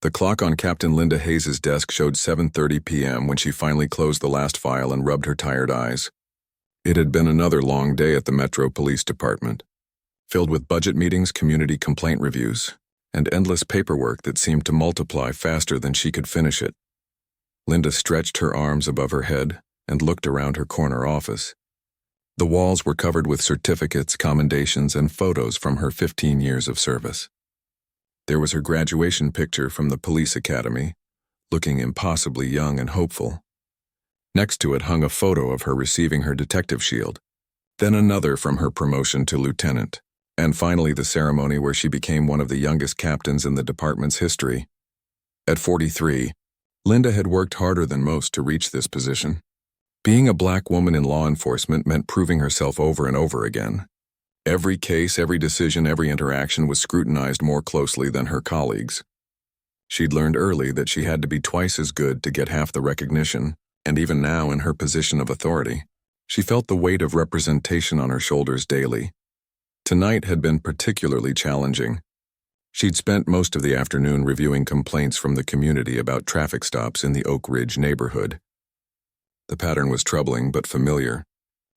The clock on Captain Linda Hayes's desk showed 7:30 p.m. when she finally closed the last file and rubbed her tired eyes. It had been another long day at the Metro Police Department, filled with budget meetings, community complaint reviews, and endless paperwork that seemed to multiply faster than she could finish it. Linda stretched her arms above her head and looked around her corner office. The walls were covered with certificates, commendations, and photos from her 15 years of service. There was her graduation picture from the police academy, looking impossibly young and hopeful. Next to it hung a photo of her receiving her detective shield, then another from her promotion to lieutenant, and finally the ceremony where she became one of the youngest captains in the department's history. At 43, Linda had worked harder than most to reach this position. Being a black woman in law enforcement meant proving herself over and over again. Every case, every decision, every interaction was scrutinized more closely than her colleagues. She'd learned early that she had to be twice as good to get half the recognition, and even now in her position of authority, she felt the weight of representation on her shoulders daily. Tonight had been particularly challenging. She'd spent most of the afternoon reviewing complaints from the community about traffic stops in the Oak Ridge neighborhood. The pattern was troubling but familiar.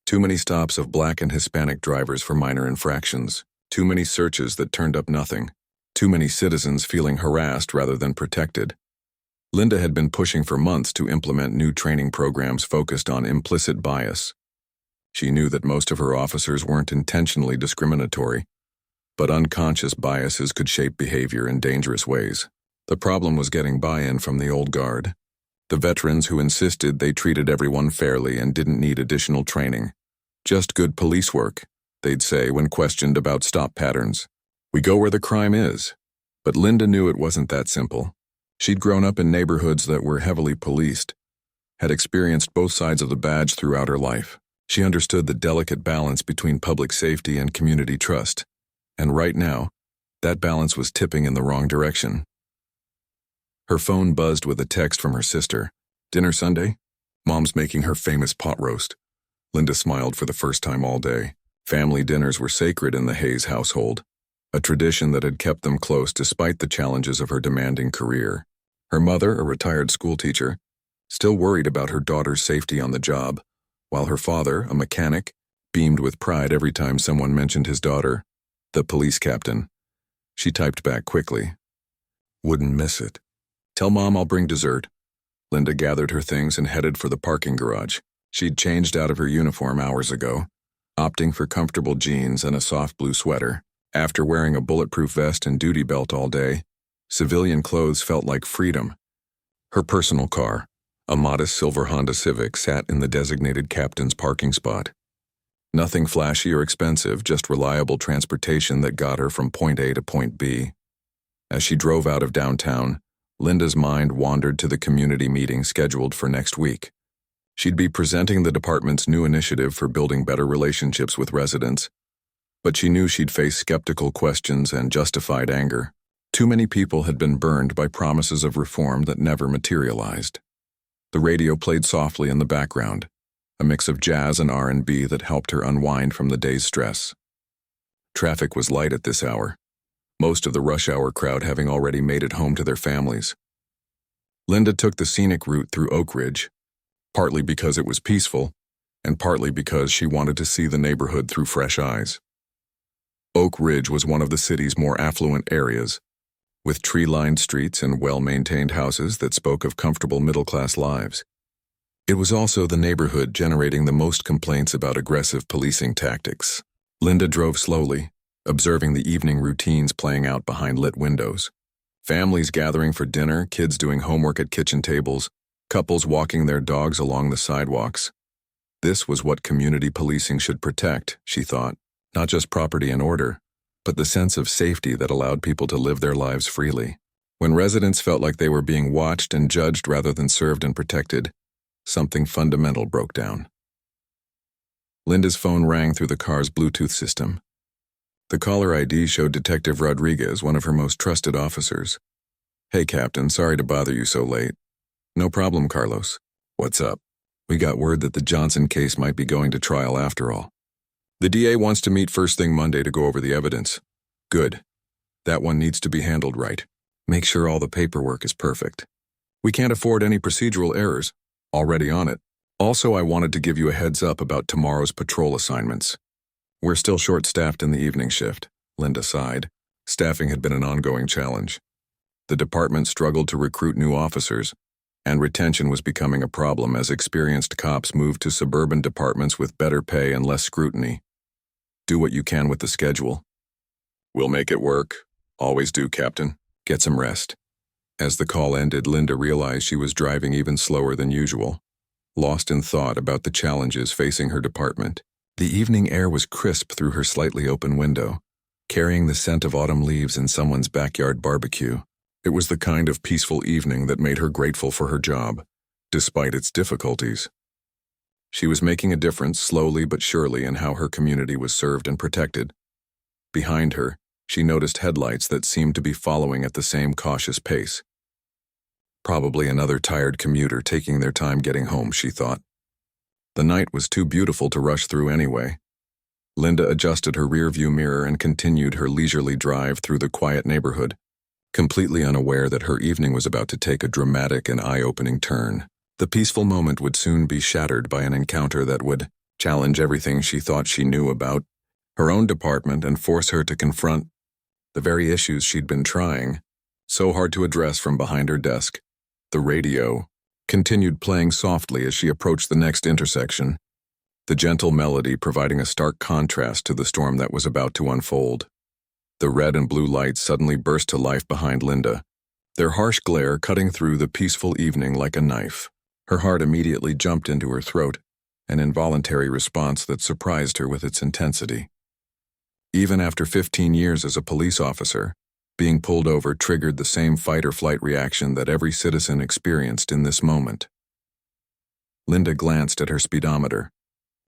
Too many stops of black and Hispanic drivers for minor infractions. Too many searches that turned up nothing. Too many citizens feeling harassed rather than protected. Linda had been pushing for months to implement new training programs focused on implicit bias. She knew that most of her officers weren't intentionally discriminatory, but unconscious biases could shape behavior in dangerous ways. The problem was getting buy-in from the old guard. The veterans who insisted they treated everyone fairly and didn't need additional training. Just good police work, they'd say when questioned about stop patterns. We go where the crime is. But Linda knew it wasn't that simple. She'd grown up in neighborhoods that were heavily policed, had experienced both sides of the badge throughout her life. She understood the delicate balance between public safety and community trust. And right now, that balance was tipping in the wrong direction. Her phone buzzed with a text from her sister. "Dinner Sunday? Mom's making her famous pot roast." Linda smiled for the first time all day. Family dinners were sacred in the Hayes household, a tradition that had kept them close despite the challenges of her demanding career. Her mother, a retired schoolteacher, still worried about her daughter's safety on the job, while her father, a mechanic, beamed with pride every time someone mentioned his daughter, the police captain. She typed back quickly. "Wouldn't miss it. Tell Mom I'll bring dessert." Linda gathered her things and headed for the parking garage. She'd changed out of her uniform hours ago, opting for comfortable jeans and a soft blue sweater. After wearing a bulletproof vest and duty belt all day, civilian clothes felt like freedom. Her personal car, a modest silver Honda Civic, sat in the designated captain's parking spot. Nothing flashy or expensive, just reliable transportation that got her from point A to point B. As she drove out of downtown, Linda's mind wandered to the community meeting scheduled for next week. She'd be presenting the department's new initiative for building better relationships with residents, but she knew she'd face skeptical questions and justified anger. Too many people had been burned by promises of reform that never materialized. The radio played softly in the background, a mix of jazz and R&B that helped her unwind from the day's stress. Traffic was light at this hour, most of the rush hour crowd having already made it home to their families. Linda took the scenic route through Oak Ridge, partly because it was peaceful, and partly because she wanted to see the neighborhood through fresh eyes. Oak Ridge was one of the city's more affluent areas, with tree-lined streets and well-maintained houses that spoke of comfortable middle-class lives. It was also the neighborhood generating the most complaints about aggressive policing tactics. Linda drove slowly, observing the evening routines playing out behind lit windows. Families gathering for dinner, kids doing homework at kitchen tables, couples walking their dogs along the sidewalks. This was what community policing should protect, she thought, not just property and order, but the sense of safety that allowed people to live their lives freely. When residents felt like they were being watched and judged rather than served and protected, something fundamental broke down. Linda's phone rang through the car's Bluetooth system. The caller ID showed Detective Rodriguez, one of her most trusted officers. "Hey, Captain, sorry to bother you so late." "No problem, Carlos. What's up?" "We got word that the Johnson case might be going to trial after all. The DA wants to meet first thing Monday to go over the evidence." "Good. That one needs to be handled right." Make sure all the paperwork is perfect. We can't afford any procedural errors. Already on it. Also, I wanted to give you a heads up about tomorrow's patrol assignments. We're still short-staffed in the evening shift, Linda sighed. Staffing had been an ongoing challenge. The department struggled to recruit new officers, and retention was becoming a problem as experienced cops moved to suburban departments with better pay and less scrutiny. Do what you can with the schedule. We'll make it work. Always do, Captain. Get some rest. As the call ended, Linda realized she was driving even slower than usual, lost in thought about the challenges facing her department. The evening air was crisp through her slightly open window, carrying the scent of autumn leaves in someone's backyard barbecue. It was the kind of peaceful evening that made her grateful for her job, despite its difficulties. She was making a difference slowly but surely in how her community was served and protected. Behind her, she noticed headlights that seemed to be following at the same cautious pace. Probably another tired commuter taking their time getting home, she thought. The night was too beautiful to rush through anyway. Linda adjusted her rearview mirror and continued her leisurely drive through the quiet neighborhood, completely unaware that her evening was about to take a dramatic and eye-opening turn. The peaceful moment would soon be shattered by an encounter that would challenge everything she thought she knew about her own department and force her to confront the very issues she'd been trying so hard to address from behind her desk. The radio continued playing softly as she approached the next intersection, the gentle melody providing a stark contrast to the storm that was about to unfold. The red and blue lights suddenly burst to life behind Linda, their harsh glare cutting through the peaceful evening like a knife. Her heart immediately jumped into her throat, an involuntary response that surprised her with its intensity. Even after 15 years as a police officer, being pulled over triggered the same fight-or-flight reaction that every citizen experienced in this moment. Linda glanced at her speedometer.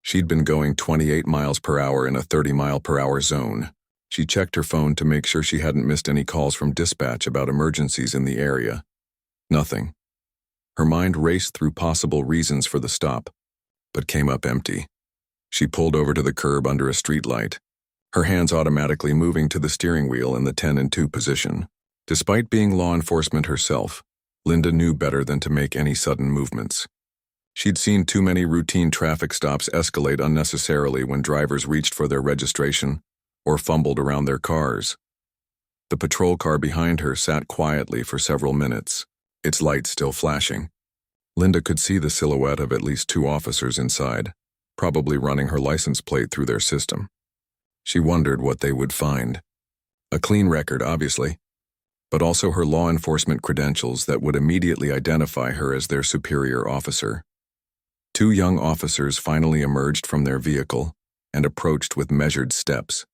She'd been going 28 miles per hour in a 30-mile-per-hour zone. She checked her phone to make sure she hadn't missed any calls from dispatch about emergencies in the area. Nothing. Her mind raced through possible reasons for the stop, but came up empty. She pulled over to the curb under a streetlight, her hands automatically moving to the steering wheel in the 10 and 2 position. Despite being law enforcement herself, Linda knew better than to make any sudden movements. She'd seen too many routine traffic stops escalate unnecessarily when drivers reached for their registration or fumbled around their cars. The patrol car behind her sat quietly for several minutes, its lights still flashing. Linda could see the silhouette of at least 2 officers inside, probably running her license plate through their system. She wondered what they would find. A clean record, obviously, but also her law enforcement credentials that would immediately identify her as their superior officer. 2 young officers finally emerged from their vehicle and approached with measured steps.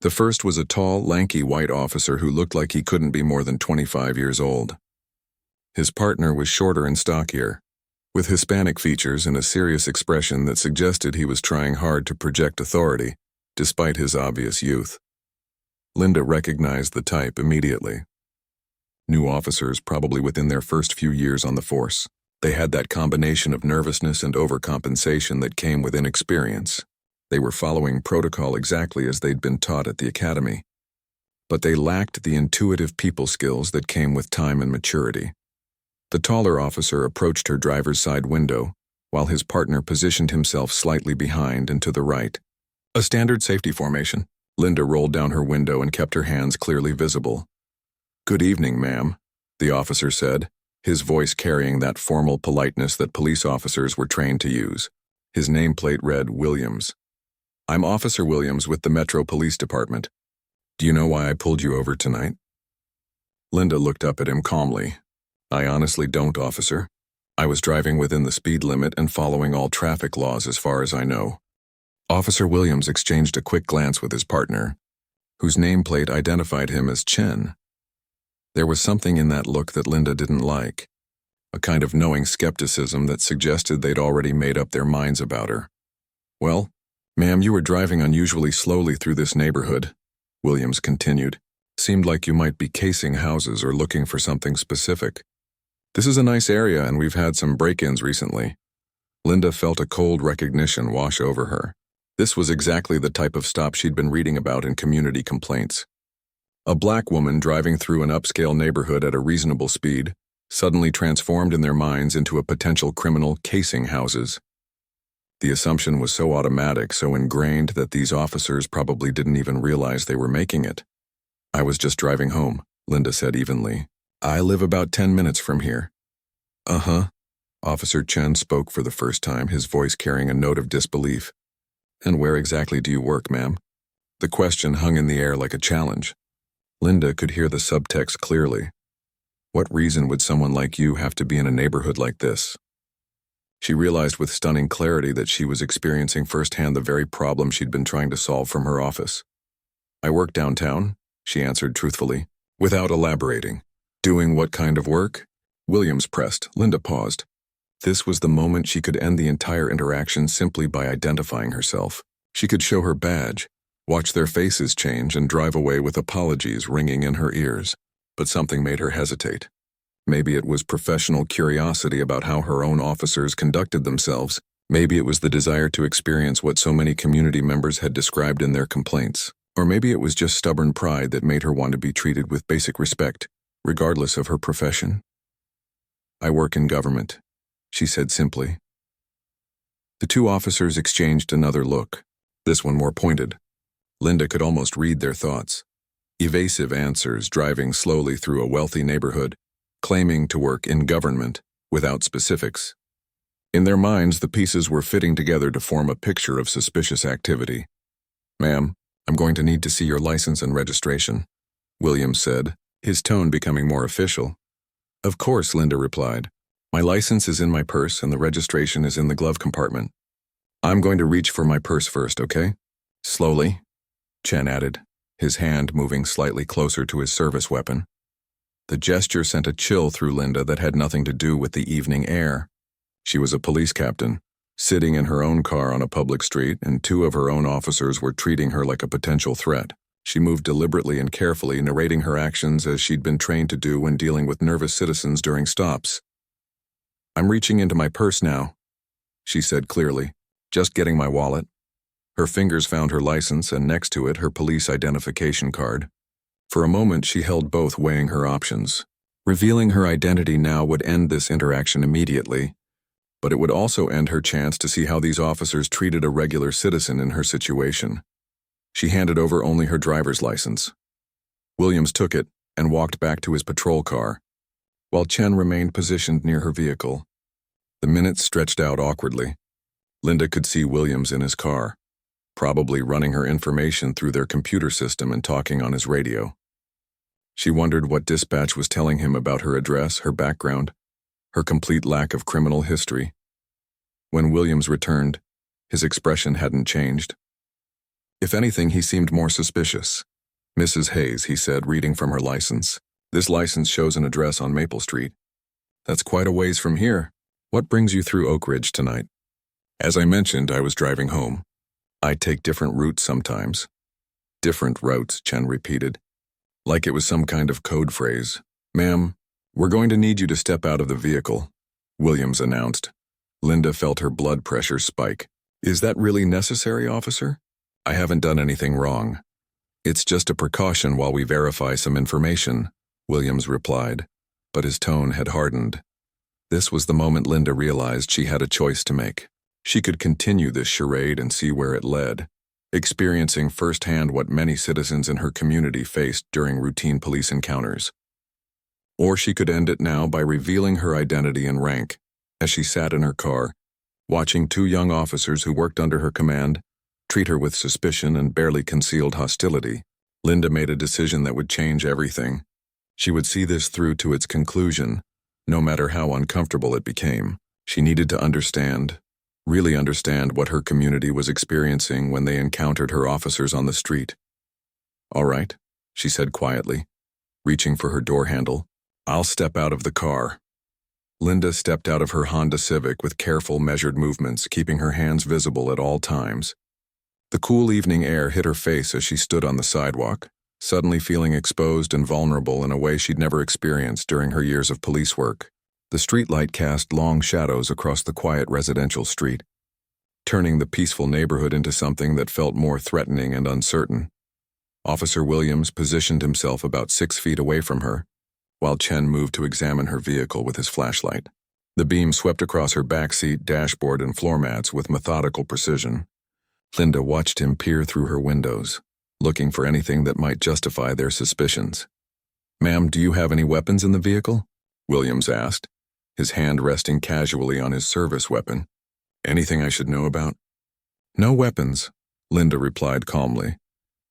The first was a tall, lanky white officer who looked like he couldn't be more than 25 years old. His partner was shorter and stockier, with Hispanic features and a serious expression that suggested he was trying hard to project authority, despite his obvious youth. Linda recognized the type immediately. New officers probably within their first few years on the force. They had that combination of nervousness and overcompensation that came with inexperience. They were following protocol exactly as they'd been taught at the academy, but they lacked the intuitive people skills that came with time and maturity. The taller officer approached her driver's side window, while his partner positioned himself slightly behind and to the right. A standard safety formation. Linda rolled down her window and kept her hands clearly visible. "Good evening, ma'am," the officer said, his voice carrying that formal politeness that police officers were trained to use. His nameplate read Williams. "I'm Officer Williams with the Metro Police Department. Do you know why I pulled you over tonight?" Linda looked up at him calmly. "I honestly don't, officer. I was driving within the speed limit and following all traffic laws as far as I know." Officer Williams exchanged a quick glance with his partner, whose nameplate identified him as Chen. There was something in that look that Linda didn't like, a kind of knowing skepticism that suggested they'd already made up their minds about her. "Well, ma'am, you were driving unusually slowly through this neighborhood," Williams continued. "Seemed like you might be casing houses or looking for something specific. This is a nice area and we've had some break-ins recently." Linda felt a cold recognition wash over her. This was exactly the type of stop she'd been reading about in community complaints. A black woman driving through an upscale neighborhood at a reasonable speed, suddenly transformed in their minds into a potential criminal casing houses. The assumption was so automatic, so ingrained that these officers probably didn't even realize they were making it. "I was just driving home," Linda said evenly. "I live about 10 minutes from here." "Uh-huh." Officer Chen spoke for the first time, his voice carrying a note of disbelief. "And where exactly do you work, ma'am?" The question hung in the air like a challenge. Linda could hear the subtext clearly. What reason would someone like you have to be in a neighborhood like this? She realized with stunning clarity that she was experiencing firsthand the very problem she'd been trying to solve from her office. "I work downtown," she answered truthfully, without elaborating. "Doing what kind of work?" Williams pressed. Linda paused. This was the moment she could end the entire interaction simply by identifying herself. She could show her badge, watch their faces change, and drive away with apologies ringing in her ears. But something made her hesitate. Maybe it was professional curiosity about how her own officers conducted themselves. Maybe it was the desire to experience what so many community members had described in their complaints. Or maybe it was just stubborn pride that made her want to be treated with basic respect, regardless of her profession. "I work in government," she said simply. The two officers exchanged another look, this one more pointed. Linda could almost read their thoughts. Evasive answers, driving slowly through a wealthy neighborhood, claiming to work in government without specifics. In their minds, the pieces were fitting together to form a picture of suspicious activity. "Ma'am, I'm going to need to see your license and registration," Williams said, his tone becoming more official. "Of course," Linda replied. "My license is in my purse and the registration is in the glove compartment." "I'm going to reach for my purse first, okay?" "Slowly," Chen added, his hand moving slightly closer to his service weapon. The gesture sent a chill through Linda that had nothing to do with the evening air. She was a police captain, sitting in her own car on a public street, and two of her own officers were treating her like a potential threat. She moved deliberately and carefully, narrating her actions as she'd been trained to do when dealing with nervous citizens during stops. "I'm reaching into my purse now," she said clearly, "just getting my wallet." Her fingers found her license and next to it her police identification card. For a moment she held both, weighing her options. Revealing her identity now would end this interaction immediately, but it would also end her chance to see how these officers treated a regular citizen in her situation. She handed over only her driver's license. Williams took it and walked back to his patrol car, while Chen remained positioned near her vehicle. The minutes stretched out awkwardly. Linda could see Williams in his car, probably running her information through their computer system and talking on his radio. She wondered what dispatch was telling him about her address, her background, her complete lack of criminal history. When Williams returned, his expression hadn't changed. If anything, he seemed more suspicious. "Mrs. Hayes," he said, reading from her license. "This license shows an address on Maple Street." "That's quite a ways from here. What brings you through Oak Ridge tonight?" "As I mentioned, I was driving home. I take different routes sometimes." "Different routes," Chen repeated, like it was some kind of code phrase. "Ma'am, we're going to need you to step out of the vehicle," Williams announced. Linda felt her blood pressure spike. "Is that really necessary, officer?" "I haven't done anything wrong. It's just a precaution while we verify some information," Williams replied, but his tone had hardened. This was the moment Linda realized she had a choice to make. She could continue this charade and see where it led, experiencing firsthand what many citizens in her community faced during routine police encounters. Or she could end it now by revealing her identity and rank. As she sat in her car, watching two young officers who worked under her command treat her with suspicion and barely concealed hostility, Linda made a decision that would change everything. She would see this through to its conclusion, no matter how uncomfortable it became. She needed to understand, really understand what her community was experiencing when they encountered her officers on the street. "All right," she said quietly, reaching for her door handle. "I'll step out of the car." Linda stepped out of her Honda Civic with careful, measured movements, keeping her hands visible at all times. The cool evening air hit her face as she stood on the sidewalk, suddenly feeling exposed and vulnerable in a way she'd never experienced during her years of police work. The streetlight cast long shadows across the quiet residential street, turning the peaceful neighborhood into something that felt more threatening and uncertain. Officer Williams positioned himself about 6 feet away from her, while Chen moved to examine her vehicle with his flashlight. The beam swept across her backseat, dashboard, and floor mats with methodical precision. Linda watched him peer through her windows, looking for anything that might justify their suspicions. "Ma'am, do you have any weapons in the vehicle?" Williams asked, his hand resting casually on his service weapon. "Anything I should know about?" "No weapons," Linda replied calmly,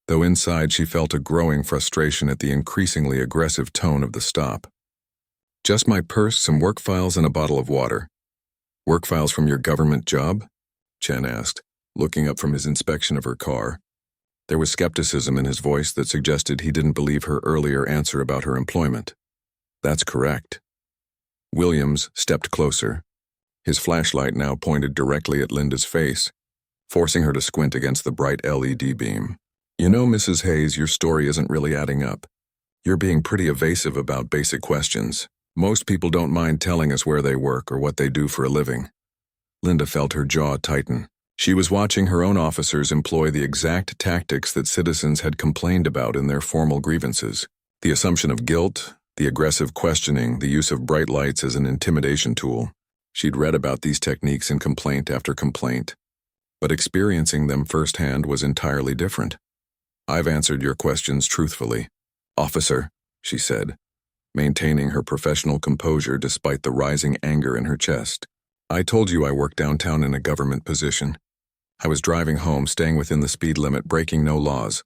though inside she felt a growing frustration at the increasingly aggressive tone of the stop. "Just my purse, some work files, and a bottle of water." "Work files from your government job?" Chen asked, looking up from his inspection of her car. There was skepticism in his voice that suggested he didn't believe her earlier answer about her employment. "That's correct." Williams stepped closer, his flashlight now pointed directly at Linda's face, forcing her to squint against the bright LED beam. "You know, Mrs. Hayes, your story isn't really adding up. You're being pretty evasive about basic questions. Most people don't mind telling us where they work or what they do for a living." Linda felt her jaw tighten. She was watching her own officers employ the exact tactics that citizens had complained about in their formal grievances. The assumption of guilt, the aggressive questioning, the use of bright lights as an intimidation tool. She'd read about these techniques in complaint after complaint, but experiencing them firsthand was entirely different. "I've answered your questions truthfully, officer," she said, maintaining her professional composure despite the rising anger in her chest. "I told you I work downtown in a government position. I was driving home, staying within the speed limit, breaking no laws.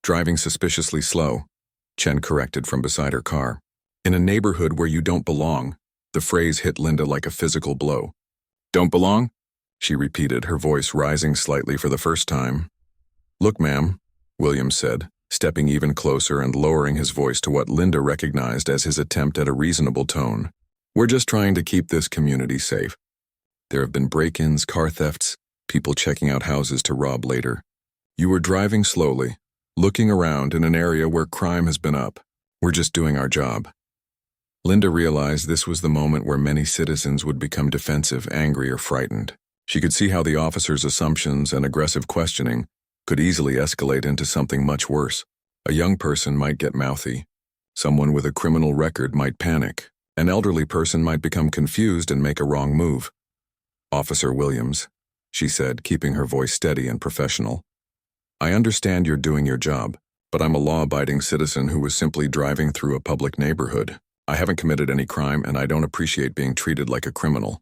Driving suspiciously slow," Chen corrected from beside her car. "In a neighborhood where you don't belong." The phrase hit Linda like a physical blow. "Don't belong?" she repeated, her voice rising slightly for the first time. "Look, ma'am," Williams said, stepping even closer and lowering his voice to what Linda recognized as his attempt at a reasonable tone. "We're just trying to keep this community safe. There have been break-ins, car thefts, people checking out houses to rob later. You were driving slowly, looking around in an area where crime has been up. We're just doing our job." Linda realized this was the moment where many citizens would become defensive, angry, or frightened. She could see how the officer's assumptions and aggressive questioning could easily escalate into something much worse. A young person might get mouthy. Someone with a criminal record might panic. An elderly person might become confused and make a wrong move. "Officer Williams," she said, keeping her voice steady and professional, "I understand you're doing your job, but I'm a law-abiding citizen who was simply driving through a public neighborhood. I haven't committed any crime, and I don't appreciate being treated like a criminal."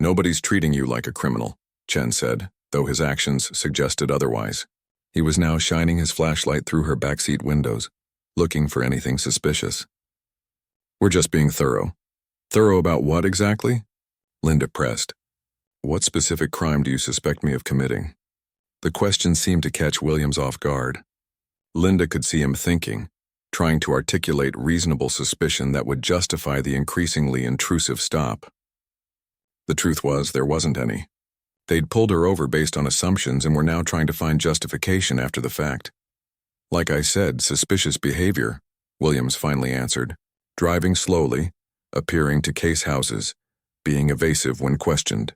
"Nobody's treating you like a criminal," Chen said, though his actions suggested otherwise. He was now shining his flashlight through her backseat windows, looking for anything suspicious. "We're just being thorough." "Thorough about what exactly?" Linda pressed. "What specific crime do you suspect me of committing?" The question seemed to catch Williams off guard. Linda could see him thinking, trying to articulate reasonable suspicion that would justify the increasingly intrusive stop. The truth was, there wasn't any. They'd pulled her over based on assumptions and were now trying to find justification after the fact. "Like I said, suspicious behavior," Williams finally answered, "driving slowly, appearing to case houses, being evasive when questioned."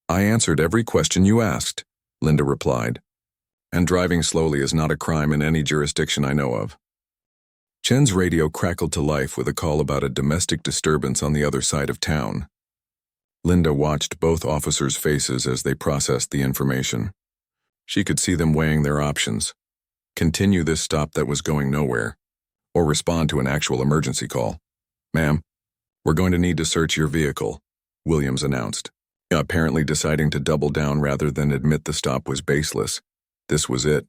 "I answered every question you asked," Linda replied, "and driving slowly is not a crime in any jurisdiction I know of." Chen's radio crackled to life with a call about a domestic disturbance on the other side of town. Linda watched both officers' faces as they processed the information. She could see them weighing their options: continue this stop that was going nowhere, or respond to an actual emergency call. "Ma'am, we're going to need to search your vehicle," Williams announced, apparently deciding to double down rather than admit the stop was baseless. This was it.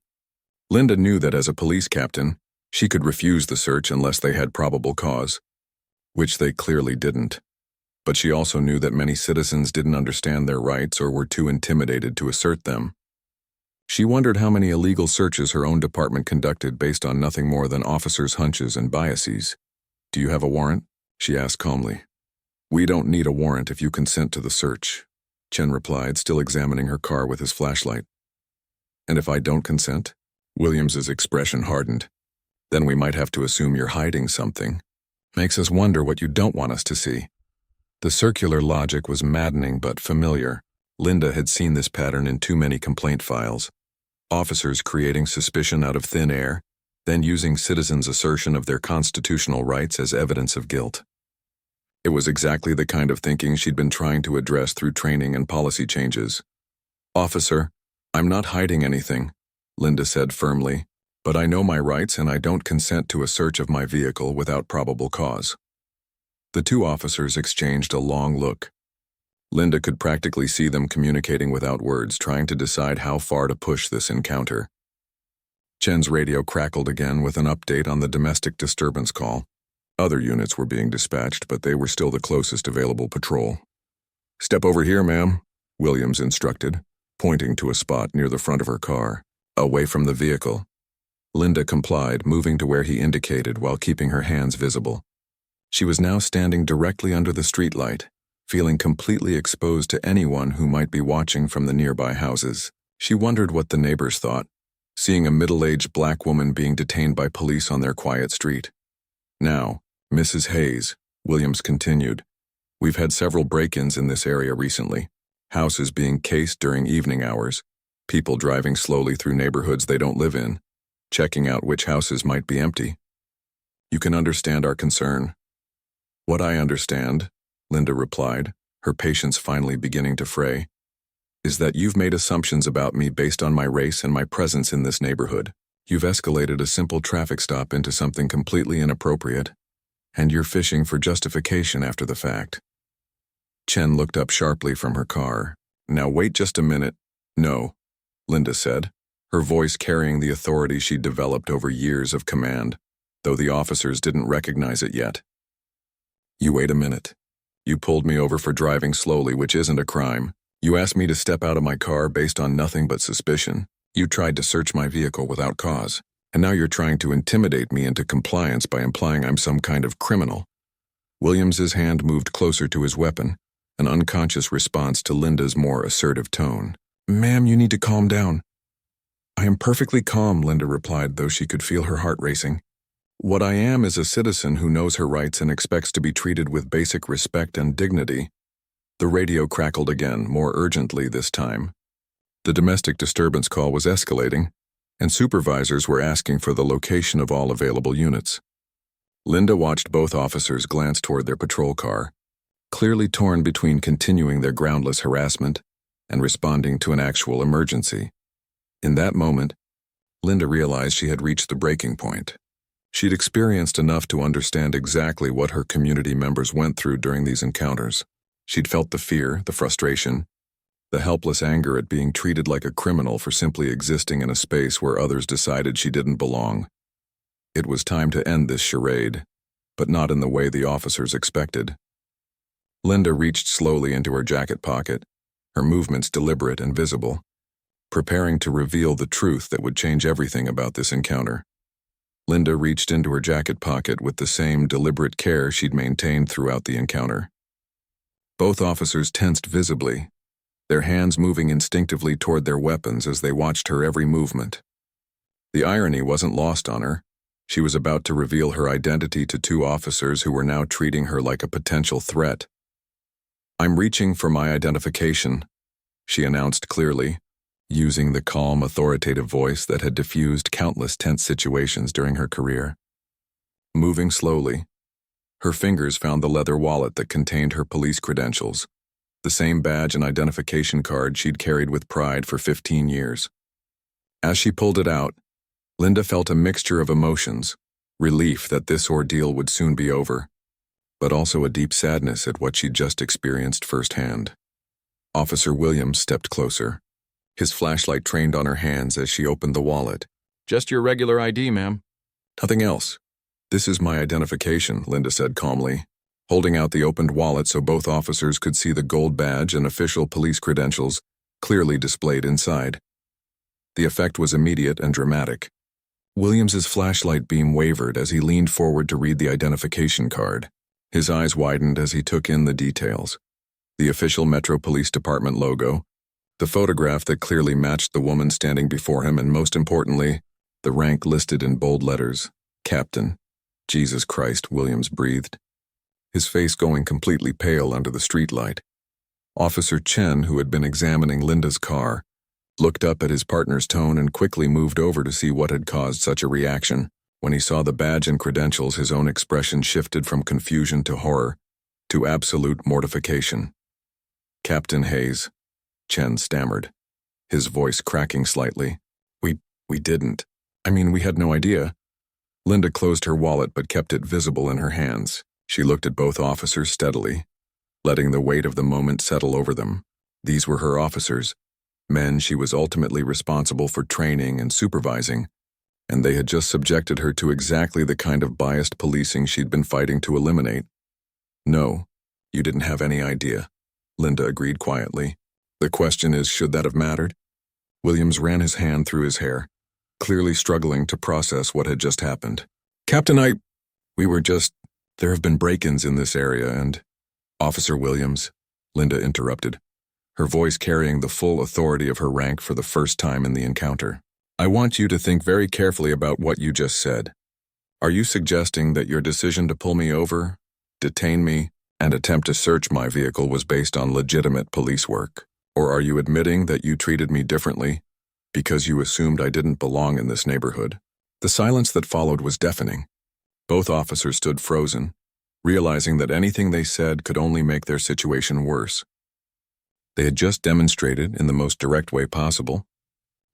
Linda knew that as a police captain, she could refuse the search unless they had probable cause, which they clearly didn't. But she also knew that many citizens didn't understand their rights or were too intimidated to assert them. She wondered how many illegal searches her own department conducted based on nothing more than officers' hunches and biases. "Do you have a warrant?" she asked calmly. "We don't need a warrant if you consent to the search," Chen replied, still examining her car with his flashlight. "And if I don't consent?" Williams's expression hardened. "Then we might have to assume you're hiding something. Makes us wonder what you don't want us to see." The circular logic was maddening but familiar. Linda had seen this pattern in too many complaint files. Officers creating suspicion out of thin air, then using citizens' assertion of their constitutional rights as evidence of guilt. It was exactly the kind of thinking she'd been trying to address through training and policy changes. "Officer, I'm not hiding anything," Linda said firmly, "but I know my rights and I don't consent to a search of my vehicle without probable cause." The two officers exchanged a long look. Linda could practically see them communicating without words, trying to decide how far to push this encounter. Chen's radio crackled again with an update on the domestic disturbance call. Other units were being dispatched, but they were still the closest available patrol. "Step over here, ma'am," Williams instructed, pointing to a spot near the front of her car, away from the vehicle. Linda complied, moving to where he indicated while keeping her hands visible. She was now standing directly under the streetlight, feeling completely exposed to anyone who might be watching from the nearby houses. She wondered what the neighbors thought, seeing a middle-aged black woman being detained by police on their quiet street. "Now, Mrs. Hayes," Williams continued, "we've had several break-ins in this area recently, houses being cased during evening hours, people driving slowly through neighborhoods they don't live in, checking out which houses might be empty. You can understand our concern." "What I understand," Linda replied, her patience finally beginning to fray, "is that you've made assumptions about me based on my race and my presence in this neighborhood. You've escalated a simple traffic stop into something completely inappropriate, and you're fishing for justification after the fact." Chen looked up sharply from her car. "Now wait just a minute." "No," Linda said, her voice carrying the authority she'd developed over years of command, though the officers didn't recognize it yet. "You wait a minute. You pulled me over for driving slowly, which isn't a crime. You asked me to step out of my car based on nothing but suspicion. You tried to search my vehicle without cause, and now you're trying to intimidate me into compliance by implying I'm some kind of criminal." Williams's hand moved closer to his weapon, an unconscious response to Linda's more assertive tone. "Ma'am, you need to calm down." "I am perfectly calm," Linda replied, though she could feel her heart racing. "What I am is a citizen who knows her rights and expects to be treated with basic respect and dignity." The radio crackled again, more urgently this time. The domestic disturbance call was escalating, and supervisors were asking for the location of all available units. Linda watched both officers glance toward their patrol car, clearly torn between continuing their groundless harassment and responding to an actual emergency. In that moment, Linda realized she had reached the breaking point. She'd experienced enough to understand exactly what her community members went through during these encounters. She'd felt the fear, the frustration, the helpless anger at being treated like a criminal for simply existing in a space where others decided she didn't belong. It was time to end this charade, but not in the way the officers expected. Linda reached slowly into her jacket pocket, her movements deliberate and visible, preparing to reveal the truth that would change everything about this encounter. Linda reached into her jacket pocket with the same deliberate care she'd maintained throughout the encounter. Both officers tensed visibly, their hands moving instinctively toward their weapons as they watched her every movement. The irony wasn't lost on her. She was about to reveal her identity to two officers who were now treating her like a potential threat. "I'm reaching for my identification," she announced clearly, using the calm, authoritative voice that had diffused countless tense situations during her career. Moving slowly, her fingers found the leather wallet that contained her police credentials, the same badge and identification card she'd carried with pride for 15 years. As she pulled it out, Linda felt a mixture of emotions, relief that this ordeal would soon be over, but also a deep sadness at what she'd just experienced firsthand. Officer Williams stepped closer, his flashlight trained on her hands as she opened the wallet. "Just your regular ID, ma'am." "Nothing else. This is my identification," Linda said calmly, holding out the opened wallet so both officers could see the gold badge and official police credentials clearly displayed inside. The effect was immediate and dramatic. Williams's flashlight beam wavered as he leaned forward to read the identification card. His eyes widened as he took in the details. The official Metro Police Department logo, the photograph that clearly matched the woman standing before him, and most importantly, the rank listed in bold letters, Captain. "Jesus Christ," Williams breathed, his face going completely pale under the streetlight. Officer Chen, who had been examining Linda's car, looked up at his partner's tone and quickly moved over to see what had caused such a reaction. When he saw the badge and credentials, his own expression shifted from confusion to horror, to absolute mortification. "Captain Hayes," Chen stammered, his voice cracking slightly. We didn't. I mean, we had no idea." Linda closed her wallet but kept it visible in her hands. She looked at both officers steadily, letting the weight of the moment settle over them. These were her officers, men she was ultimately responsible for training and supervising, and they had just subjected her to exactly the kind of biased policing she'd been fighting to eliminate. "No, you didn't have any idea," Linda agreed quietly. "The question is, should that have mattered?" Williams ran his hand through his hair, clearly struggling to process what had just happened. "Captain, there have been break-ins in this area and—" "Officer Williams," Linda interrupted, her voice carrying the full authority of her rank for the first time in the encounter. "I want you to think very carefully about what you just said. Are you suggesting that your decision to pull me over, detain me, and attempt to search my vehicle was based on legitimate police work? Or are you admitting that you treated me differently because you assumed I didn't belong in this neighborhood?" The silence that followed was deafening. Both officers stood frozen, realizing that anything they said could only make their situation worse. They had just demonstrated, in the most direct way possible,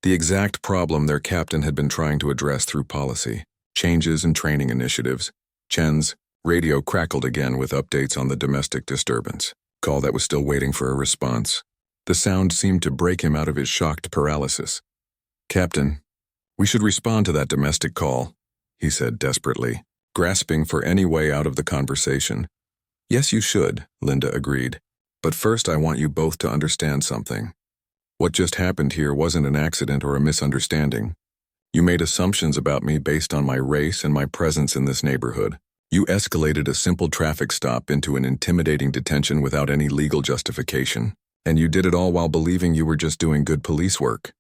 the exact problem their captain had been trying to address through policy, changes and training initiatives. Chen's radio crackled again with updates on the domestic disturbance call that was still waiting for a response. The sound seemed to break him out of his shocked paralysis. "Captain, we should respond to that domestic call," he said desperately, grasping for any way out of the conversation. "Yes, you should," Linda agreed. "But first I want you both to understand something. What just happened here wasn't an accident or a misunderstanding. You made assumptions about me based on my race and my presence in this neighborhood. You escalated a simple traffic stop into an intimidating detention without any legal justification. And you did it all while believing you were just doing good police work."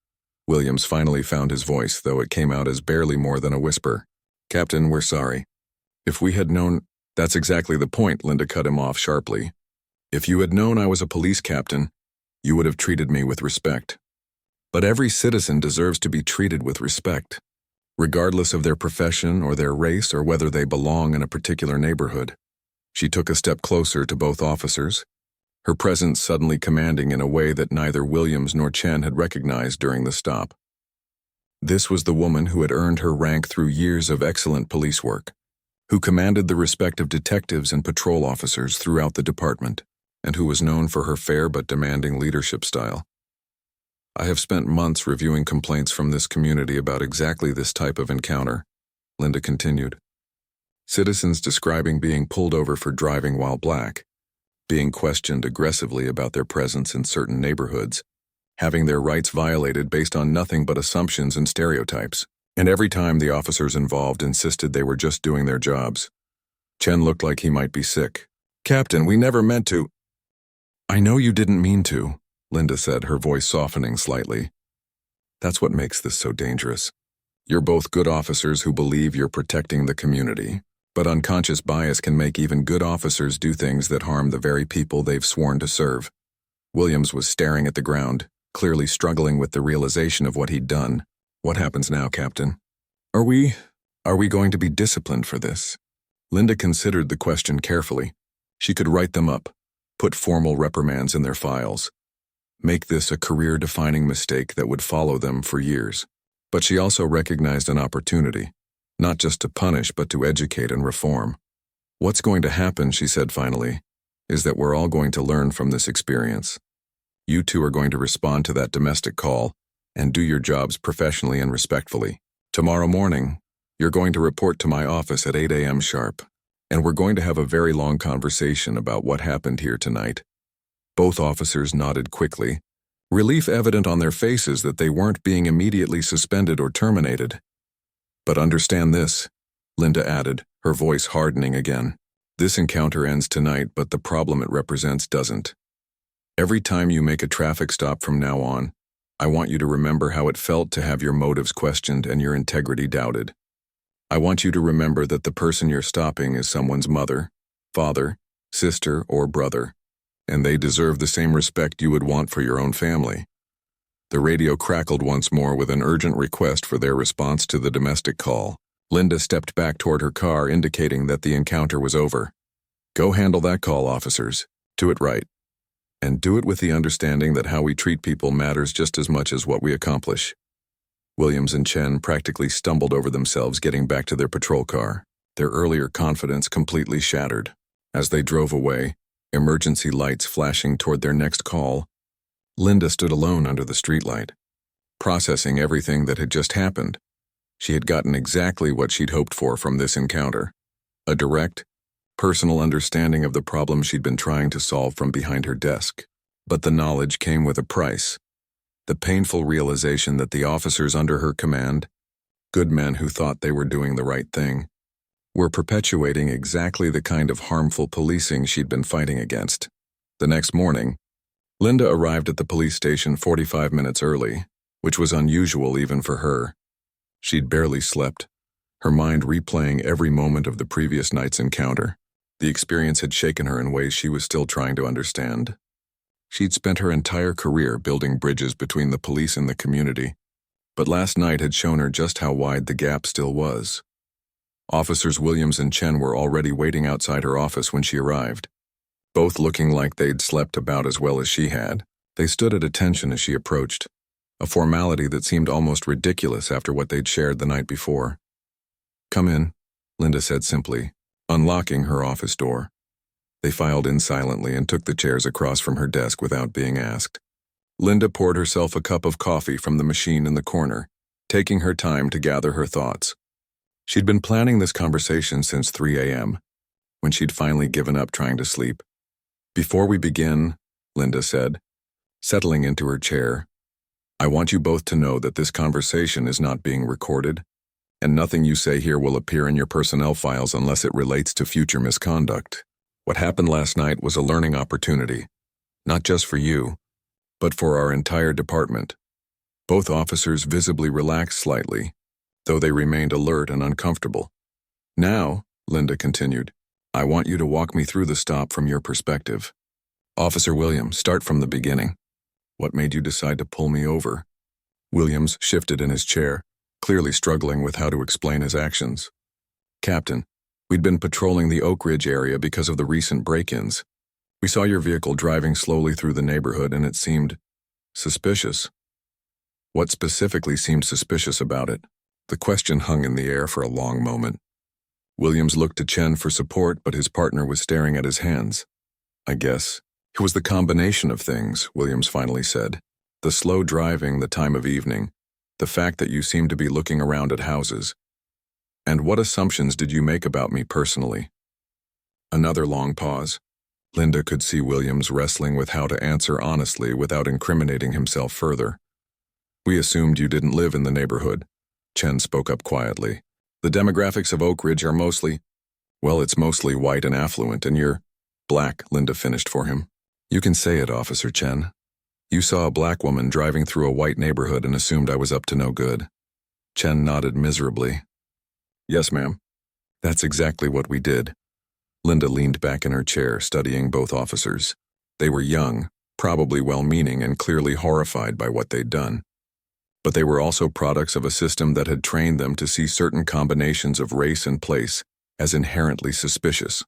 Williams finally found his voice, though it came out as barely more than a whisper. "Captain, we're sorry. If we had known—" "That's exactly the point," Linda cut him off sharply. "If you had known I was a police captain, you would have treated me with respect. But every citizen deserves to be treated with respect, regardless of their profession or their race or whether they belong in a particular neighborhood." She took a step closer to both officers, her presence suddenly commanding in a way that neither Williams nor Chen had recognized during the stop. This was the woman who had earned her rank through years of excellent police work, who commanded the respect of detectives and patrol officers throughout the department, and who was known for her fair but demanding leadership style. "I have spent months reviewing complaints from this community about exactly this type of encounter," Linda continued. "Citizens describing being pulled over for driving while black, being questioned aggressively about their presence in certain neighborhoods, having their rights violated based on nothing but assumptions and stereotypes. And every time the officers involved insisted they were just doing their jobs." Chen looked like he might be sick. "Captain, we never meant to—" "I know you didn't mean to," Linda said, her voice softening slightly. "That's what makes this so dangerous. You're both good officers who believe you're protecting the community. But unconscious bias can make even good officers do things that harm the very people they've sworn to serve." Williams was staring at the ground, clearly struggling with the realization of what he'd done. "What happens now, Captain? Are we going to be disciplined for this?" Linda considered the question carefully. She could write them up, put formal reprimands in their files, make this a career-defining mistake that would follow them for years. But she also recognized an opportunity. Not just to punish, but to educate and reform. "What's going to happen," she said finally, "is that we're all going to learn from this experience. You two are going to respond to that domestic call and do your jobs professionally and respectfully. Tomorrow morning, you're going to report to my office at 8 a.m. sharp, and we're going to have a very long conversation about what happened here tonight." Both officers nodded quickly, relief evident on their faces that they weren't being immediately suspended or terminated. "But understand this," Linda added, her voice hardening again. "This encounter ends tonight, but the problem it represents doesn't. Every time you make a traffic stop from now on, I want you to remember how it felt to have your motives questioned and your integrity doubted. I want you to remember that the person you're stopping is someone's mother, father, sister, or brother, and they deserve the same respect you would want for your own family. The radio crackled once more with an urgent request for their response to the domestic call. Linda stepped back toward her car, indicating that the encounter was over. Go handle that call, officers. Do it right. And do it with the understanding that how we treat people matters just as much as what we accomplish. Williams and Chen practically stumbled over themselves getting back to their patrol car, their earlier confidence completely shattered. As they drove away, emergency lights flashing toward their next call, Linda stood alone under the streetlight, processing everything that had just happened. She had gotten exactly what she'd hoped for from this encounter, a direct, personal understanding of the problem she'd been trying to solve from behind her desk. But the knowledge came with a price. The painful realization that the officers under her command, good men who thought they were doing the right thing, were perpetuating exactly the kind of harmful policing she'd been fighting against. The next morning, Linda arrived at the police station 45 minutes early, which was unusual even for her. She'd barely slept, her mind replaying every moment of the previous night's encounter. The experience had shaken her in ways she was still trying to understand. She'd spent her entire career building bridges between the police and the community, but last night had shown her just how wide the gap still was. Officers Williams and Chen were already waiting outside her office when she arrived. Both looking like they'd slept about as well as she had, they stood at attention as she approached, a formality that seemed almost ridiculous after what they'd shared the night before. Come in, Linda said simply, unlocking her office door. They filed in silently and took the chairs across from her desk without being asked. Linda poured herself a cup of coffee from the machine in the corner, taking her time to gather her thoughts. She'd been planning this conversation since 3 a.m., when she'd finally given up trying to sleep. Before we begin, Linda said, settling into her chair, I want you both to know that this conversation is not being recorded, and nothing you say here will appear in your personnel files unless it relates to future misconduct. What happened last night was a learning opportunity, not just for you, but for our entire department. Both officers visibly relaxed slightly, though they remained alert and uncomfortable. Now, Linda continued, I want you to walk me through the stop from your perspective. Officer Williams, start from the beginning. What made you decide to pull me over? Williams shifted in his chair, clearly struggling with how to explain his actions. Captain, we'd been patrolling the Oak Ridge area because of the recent break-ins. We saw your vehicle driving slowly through the neighborhood and it seemed suspicious. What specifically seemed suspicious about it? The question hung in the air for a long moment. Williams looked to Chen for support, but his partner was staring at his hands. I guess it was the combination of things, Williams finally said. The slow driving, the time of evening, the fact that you seemed to be looking around at houses. And what assumptions did you make about me personally? Another long pause. Linda could see Williams wrestling with how to answer honestly without incriminating himself further. We assumed you didn't live in the neighborhood, Chen spoke up quietly. The demographics of Oak Ridge are mostly, well, it's mostly white and affluent, and you're black, Linda finished for him. You can say it, Officer Chen. You saw a black woman driving through a white neighborhood and assumed I was up to no good. Chen nodded miserably. Yes, ma'am. That's exactly what we did. Linda leaned back in her chair, studying both officers. They were young, probably well-meaning, and clearly horrified by what they'd done. But they were also products of a system that had trained them to see certain combinations of race and place as inherently suspicious.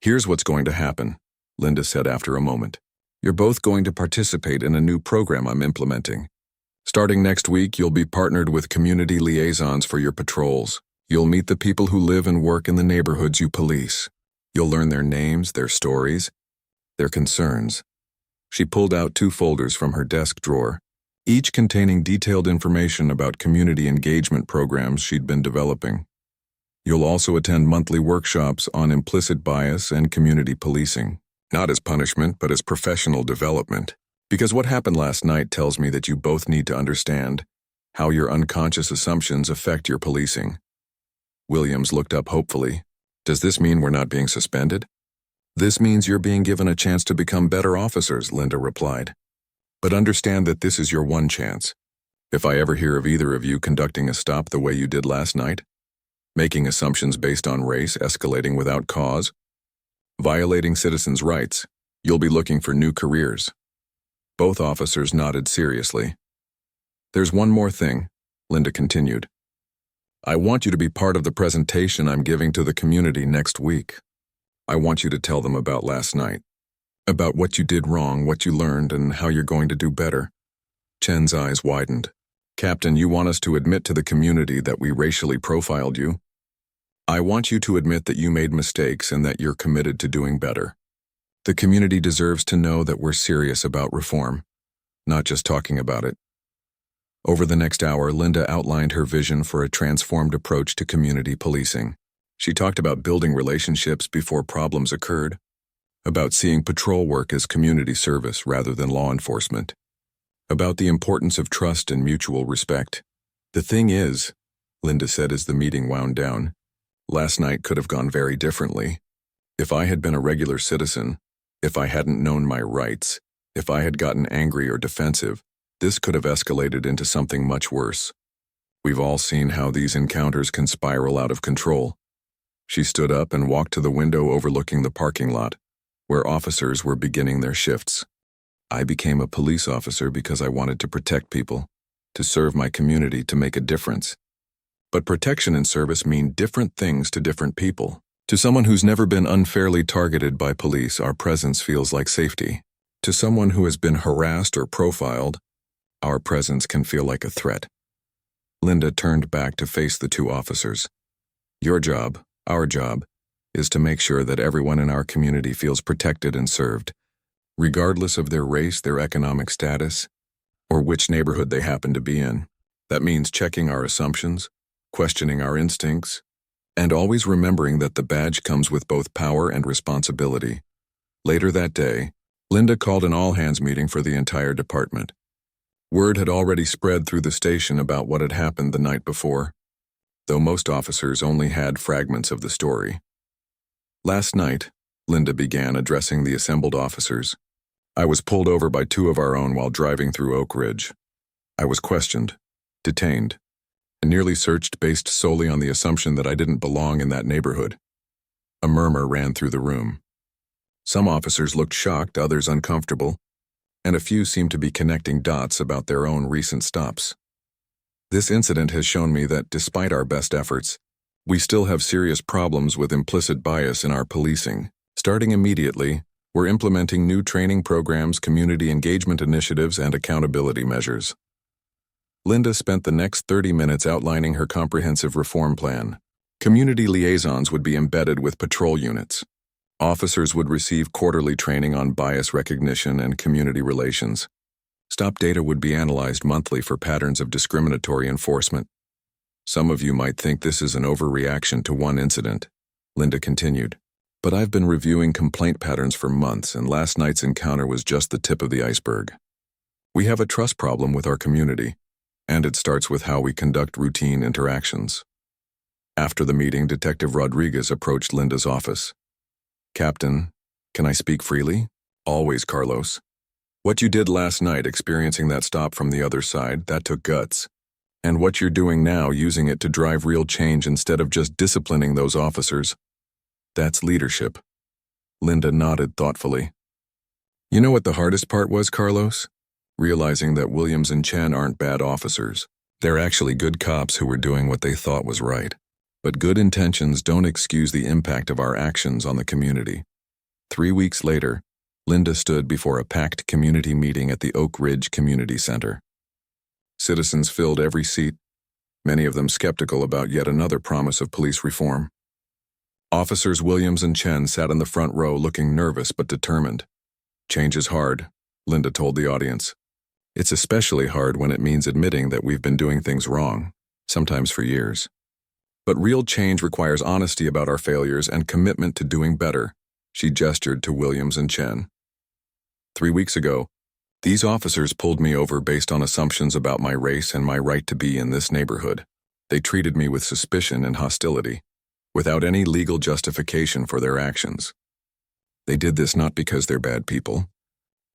Here's what's going to happen, Linda said after a moment. You're both going to participate in a new program I'm implementing. Starting next week, you'll be partnered with community liaisons for your patrols. You'll meet the people who live and work in the neighborhoods you police. You'll learn their names, their stories, their concerns. She pulled out 2 folders from her desk drawer, each containing detailed information about community engagement programs she'd been developing. You'll also attend monthly workshops on implicit bias and community policing, not as punishment, but as professional development. Because what happened last night tells me that you both need to understand how your unconscious assumptions affect your policing. Williams looked up hopefully. Does this mean we're not being suspended? This means you're being given a chance to become better officers, Linda replied. But understand that this is your one chance. If I ever hear of either of you conducting a stop the way you did last night, making assumptions based on race, escalating without cause, violating citizens' rights, you'll be looking for new careers. Both officers nodded seriously. "There's one more thing," Linda continued. "I want you to be part of the presentation I'm giving to the community next week. I want you to tell them about last night. About what you did wrong, what you learned, and how you're going to do better." Chen's eyes widened. "Captain, you want us to admit to the community that we racially profiled you? I want you to admit that you made mistakes and that you're committed to doing better. The community deserves to know that we're serious about reform, not just talking about it." Over the next hour, Linda outlined her vision for a transformed approach to community policing. She talked about building relationships before problems occurred, about seeing patrol work as community service rather than law enforcement, about the importance of trust and mutual respect. "The thing is," Linda said as the meeting wound down, "last night could have gone very differently. If I had been a regular citizen, if I hadn't known my rights, if I had gotten angry or defensive, this could have escalated into something much worse. We've all seen how these encounters can spiral out of control." She stood up and walked to the window overlooking the parking lot, where officers were beginning their shifts. "I became a police officer because I wanted to protect people, to serve my community, to make a difference. But protection and service mean different things to different people. To someone who's never been unfairly targeted by police, our presence feels like safety. To someone who has been harassed or profiled, our presence can feel like a threat." Linda turned back to face the two officers. "Your job, our job, is to make sure that everyone in our community feels protected and served, regardless of their race, their economic status, or which neighborhood they happen to be in. That means checking our assumptions, questioning our instincts, and always remembering that the badge comes with both power and responsibility." Later that day, Linda called an all-hands meeting for the entire department. Word had already spread through the station about what had happened the night before, though most officers only had fragments of the story. "Last night," Linda began, addressing the assembled officers, "I was pulled over by two of our own while driving through Oak Ridge. I was questioned, detained, and nearly searched based solely on the assumption that I didn't belong in that neighborhood." A murmur ran through the room. Some officers looked shocked, others uncomfortable, and a few seemed to be connecting dots about their own recent stops. "This incident has shown me that, despite our best efforts, we still have serious problems with implicit bias in our policing. Starting immediately, we're implementing new training programs, community engagement initiatives, and accountability measures." Linda spent the next 30 minutes outlining her comprehensive reform plan. Community liaisons would be embedded with patrol units. Officers would receive quarterly training on bias recognition and community relations. Stop data would be analyzed monthly for patterns of discriminatory enforcement. "Some of you might think this is an overreaction to one incident," Linda continued, "but I've been reviewing complaint patterns for months, and last night's encounter was just the tip of the iceberg. We have a trust problem with our community, and it starts with how we conduct routine interactions." After the meeting, Detective Rodriguez approached Linda's office. "Captain, can I speak freely?" "Always, Carlos. What you did last night, experiencing that stop from the other side, that took guts. And what you're doing now, using it to drive real change instead of just disciplining those officers, that's leadership." Linda nodded thoughtfully. "You know what the hardest part was, Carlos? Realizing that Williams and Chen aren't bad officers. They're actually good cops who were doing what they thought was right. But good intentions don't excuse the impact of our actions on the community." 3 weeks later, Linda stood before a packed community meeting at the Oak Ridge Community Center. Citizens filled every seat, many of them skeptical about yet another promise of police reform. Officers Williams and Chen sat in the front row looking nervous but determined. "Change is hard," Linda told the audience. "It's especially hard when it means admitting that we've been doing things wrong, sometimes for years. But real change requires honesty about our failures and commitment to doing better." She gestured to Williams and Chen. 3 weeks ago, these officers pulled me over based on assumptions about my race and my right to be in this neighborhood. They treated me with suspicion and hostility, without any legal justification for their actions. They did this not because they're bad people,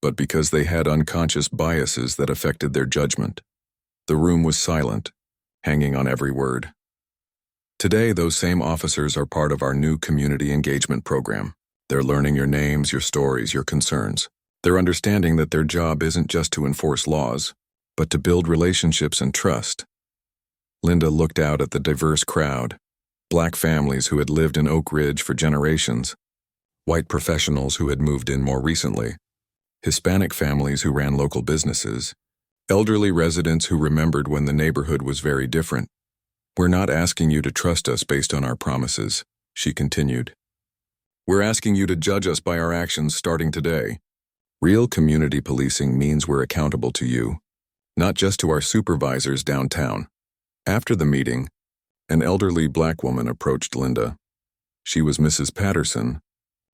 but because they had unconscious biases that affected their judgment. The room was silent, hanging on every word. Today, those same officers are part of our new community engagement program. They're learning your names, your stories, your concerns. They're understanding that their job isn't just to enforce laws, but to build relationships and trust. Linda looked out at the diverse crowd, Black families who had lived in Oak Ridge for generations, white professionals who had moved in more recently, Hispanic families who ran local businesses, elderly residents who remembered when the neighborhood was very different. "We're not asking you to trust us based on our promises," she continued. "We're asking you to judge us by our actions starting today. Real community policing means we're accountable to you, not just to our supervisors downtown." After the meeting, an elderly Black woman approached Linda. She was Mrs. Patterson,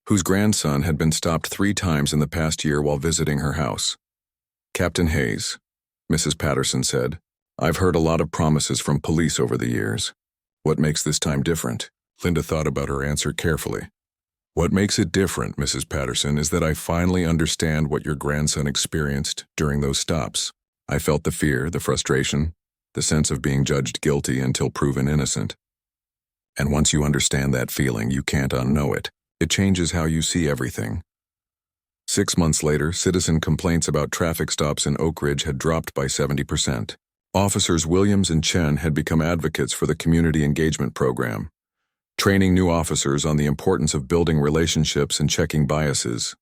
whose grandson had been stopped 3 times in the past year while visiting her house. "Captain Hayes," Mrs. Patterson said, "I've heard a lot of promises from police over the years. What makes this time different?" Linda thought about her answer carefully. "What makes it different, Mrs. Patterson, is that I finally understand what your grandson experienced during those stops. I felt the fear, the frustration, the sense of being judged guilty until proven innocent. And once you understand that feeling, you can't unknow it. It changes how you see everything." 6 months later, citizen complaints about traffic stops in Oak Ridge had dropped by 70%. Officers Williams and Chen had become advocates for the community engagement program, training new officers on the importance of building relationships and checking biases.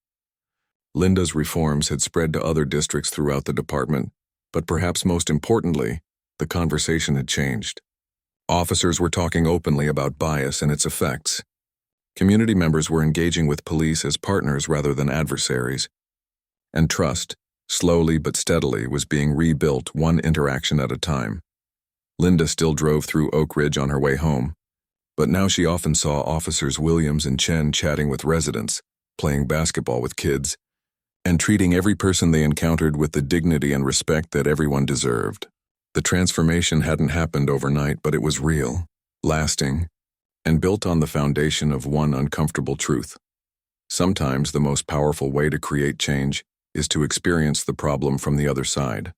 Linda's reforms had spread to other districts throughout the department, but perhaps most importantly, the conversation had changed. Officers were talking openly about bias and its effects. Community members were engaging with police as partners rather than adversaries. And trust, slowly but steadily, was being rebuilt one interaction at a time. Linda still drove through Oak Ridge on her way home, but now she often saw Officers Williams and Chen chatting with residents, playing basketball with kids, and treating every person they encountered with the dignity and respect that everyone deserved. The transformation hadn't happened overnight, but it was real, lasting, and built on the foundation of one uncomfortable truth. Sometimes the most powerful way to create change is to experience the problem from the other side.